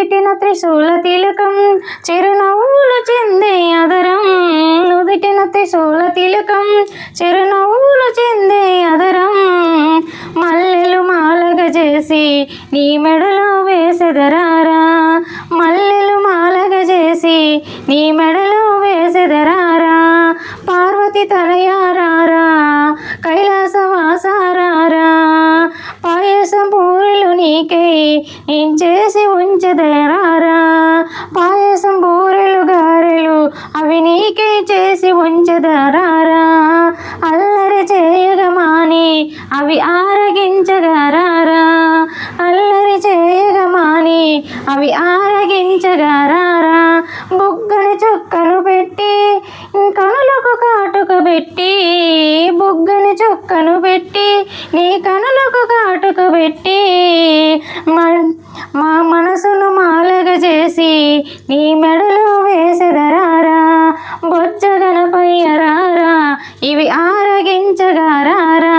నుదిటిన త్రిశూల తిలకం చిరునవ్వులు చెందే అదరం, నుదిటిన త్రిశూల తిలకం చిరునవ్వులు చెందే అదరం, మల్లెలు మాలగా చేసి నీ మెడలో వేసెదరారా, మల్లెలు మాలగా చేసి నీ మెడలో వేసెదరారా, పార్వతి తనయారారా కైలాసవాసారారా, పాయసం పూరీలు నీకై నేను చేసి ఉంచెదరారా, పాయసం పూరీలు గారెలు అవి నీకై చేసి ఉంచెదరారా, అల్లరి చేయగమాని అవి ఆరగించగరారా, అల్లరి చేయగమాని అవి ఆరగించగరారా, బుగ్గని చుక్కను పెట్టి కనులకు కాటుక పెట్టి, బుగ్గని చుక్కను పెట్టి నీ కనులకు కాటుక పెట్టి, మా మనసును మాలగా చేసి నీ మెడలో వేసెదరారా, బొజ్జ గణపయ్యరారా ఇవి ఆరగించగరారా,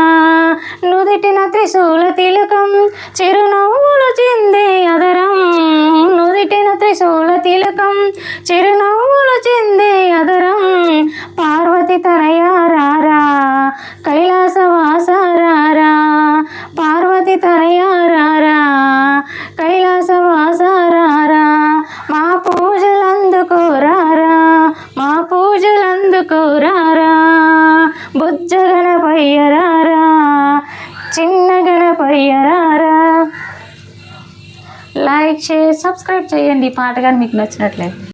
నుదిటిన త్రిశూల తిలకం చిరునవ్వులు చెందే అదరం, నుదిటిన త్రిశూల తిలకం చిరునవ్వులు చెందే అదరం, పార్వతి తనయారారా కైలాసవాసారారా, పార్వతి తనయారారా కైలాసవాసారారా, మా పూజలందుకోరారా, మా పూజలందుకోరారా, బుజ్జ గణపయ్యరారా చిన్న గణపయ్యరారా. లైక్ షేర్ సబ్స్క్రైబ్ చేయండి ఈ పాట కానీ మీకు నచ్చినట్లయితే.